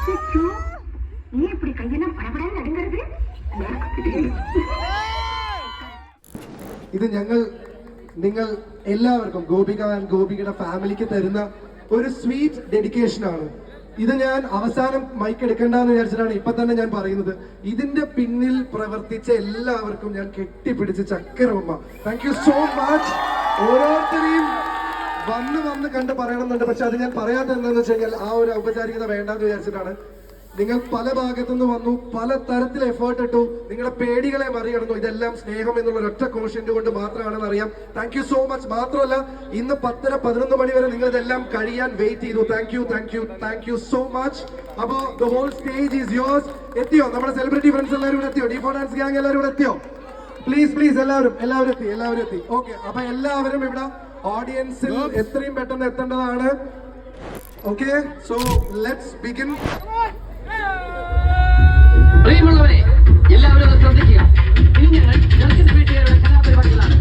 நீ இப்படி கையெல்லாம் படபடன்னு நடுங்கிறது ഇത് നിങ്ങൾ എല്ലാവർക്കും ഗോപിക ആൻഡ് ഗോപികയുടെ ഫാമിലിക്ക് തരുന്ന ഒരു സ്വീറ്റ് ഡെഡിക്കേഷൻ ആണ്. ഇത് ഞാൻ അവസാനം മൈക്ക് എടുക്കേണ്ടെന്ന് വിചാരിച്ചിട്ടാണ് ഇപ്പൊ തന്നെ ഞാൻ പറയുന്നത്. ഇതിന്റെ പിന്നിൽ പ്രവർത്തിച്ച എല്ലാവർക്കും ഞാൻ കെട്ടിപ്പിടിച്ച് ചക്കരമ്മ താങ്ക് യു സോ മച്ച്. ഓരോരുത്തരെയും വന്ന് കണ്ട് പറയണമെന്നുണ്ട്, പക്ഷെ അത് ഞാൻ പറയാത്ത എന്താണെന്ന് വെച്ച് കഴിഞ്ഞാൽ ആ ഒരു ഔപചാരികത വേണ്ടെന്ന് വിചാരിച്ചിട്ടാണ്. നിങ്ങൾ പല ഭാഗത്തുനിന്ന് വന്നു, പല തരത്തിൽ എഫേർട്ട് ഇട്ടു, നിങ്ങളുടെ പേടികളെ മറികടന്നു. ഇതെല്ലാം സ്നേഹം എന്നുള്ള ഒരൊറ്റ കോഷ്യന്റ് കൊണ്ട് മാത്രമാണെന്ന് അറിയാം. Thank you so much. മാത്രമല്ല ഇന്ന് 10-11 മണി വരെ നിങ്ങൾ ഇതെല്ലാം കഴിയാൻ വെയിറ്റ് ചെയ്തു. Thank you so much. അപ്പോ the whole stage is yours. എത്തിയോ നമ്മുടെ സെലിബ്രിറ്റി ഫ്രണ്ട്സ് എല്ലാവരും ഇവിടെ എത്തിയോ? D4 ഡാൻസ് ഗ്യാങ് എല്ലാവരും ഇവിടെ എത്തിയോ? പ്ലീസ് എല്ലാവരും എത്തി. ഓക്കെ, അപ്പൊ എല്ലാവരും ഇവിടെ ഓഡിയൻസിൽ എത്രയും പെട്ടെന്ന് എത്തേണ്ടതാണ്. Okay, so let's begin. പ്രിയമുള്ളവരെ, എല്ലാവരും ശ്രദ്ധിക്കുക. ഇനി ഞങ്ങൾ ജലത്തിന്റെ വീട്ടുകാരുടെ കലാപരിപാടികളാണ്.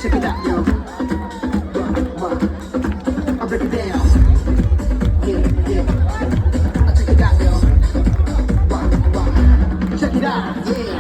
Check it out, yo. I'll break it down. Yeah. Check it out, yo. Check it out, yeah.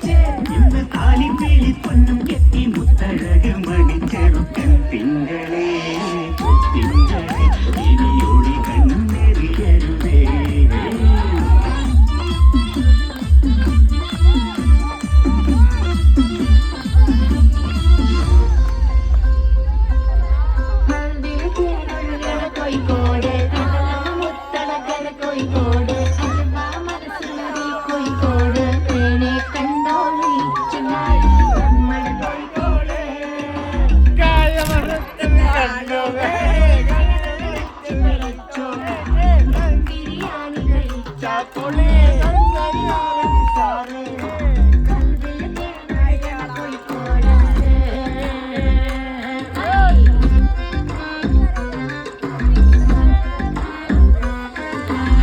ഇന്ന് താലിപ്പേലി പൊന്നും കെട്ടി മുത്തഴക് മണിച്ചെറുക്കൻ തിങ്കളേ തിങ്കളേ ഇനിയോടി കണ്ണെറിയരുതേ കോഴിക്കോട് മുത്തളകര കോഴിക്കോട് കോഴിക്കോട് തേനെ കണ്ടോളി ചുനാരി നമ്മുടെ കോഴിക്കോട് ബിരിയാണി കഴിച്ചാപ്പൊളി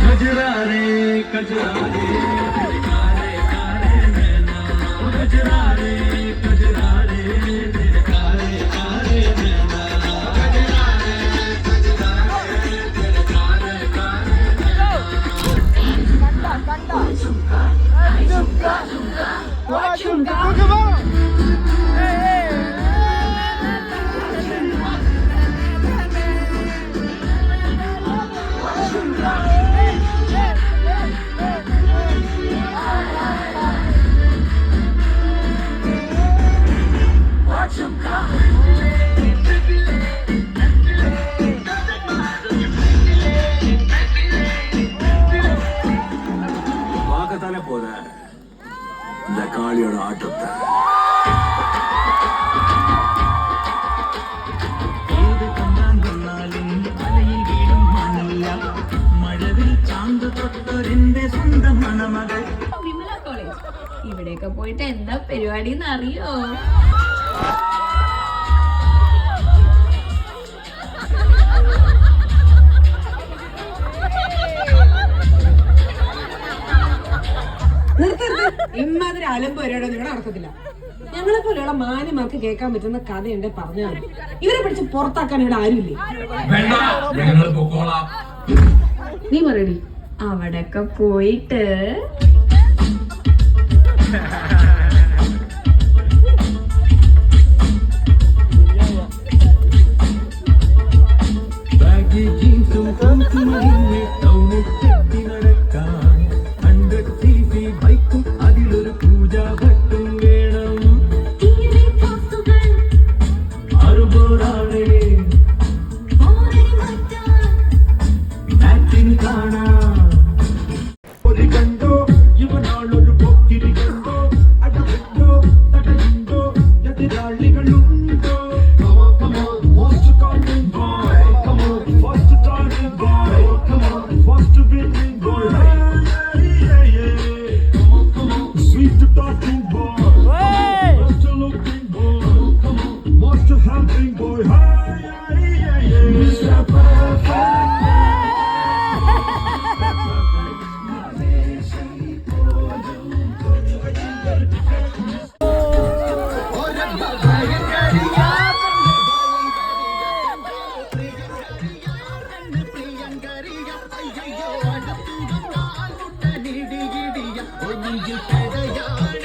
कजरारे कजरारे कजरारे कजरारे तेरे कारे कारे नैना कजरारे कजरारे तेरे कारे कारे பார்க்கத்தானே போற இந்த காளியோட ஆட்டத்தை ഏത് കണ്ടാൻ വന്നാലും മലയിൽ വീടും മണമില്ല മഴവിൽ ചാന്ത് തൊട്ടൊരെന്റെ സ്വന്തം മണമകൾ വിമല കോളേജ് ഇവിടെയൊക്കെ പോയിട്ട് എന്താ പരിപാടി എന്ന് അറിയോ? ഇമ്മാതിരി അലമ്പ് വരെയോടെ നിങ്ങളുടെ നടക്കത്തില്ല. ഞങ്ങളെ പോലെയുള്ള മാന്യമാർക്ക് കേൾക്കാൻ പറ്റുന്ന കഥയുണ്ടെ പറഞ്ഞാൽ ഇവരെ പിടിച്ച് പുറത്താക്കാൻ ഇവിടെ ആരുമില്ലേ? നീ പറയടി അവിടെയൊക്കെ പോയിട്ട് ബാഗി ജീൻസും കൂട്ടുമണിഞ്ഞ് ടൗണിൽ ചെത്തി നടക്കാൻ 100 cc ബൈക്കും അതിലൊരു പൂജാ ഭട്ടും വേണം അറുപോറാണേ ബാറ്റിന് കാണാം ഒരു കണ്ടോ ഇവനാളൊരു പൊക്കിരി കണ്ടോ അടവുണ്ടോ തടയുണ്ടോ എതിരാളികളുണ്ടോ First calling boy, come on, first turning boy, come on, first winning boy, yeah, yeah, come on, sweet talking boy, first looking boy, come on, most helping boy, yeah, Mr. Perfect. പ്രിയങ്കരിയ അയ്യോ അടുത്തുക ഞാൻ കുട്ടനിടിയിടിയ ഒന്നിൽ കടയാണ്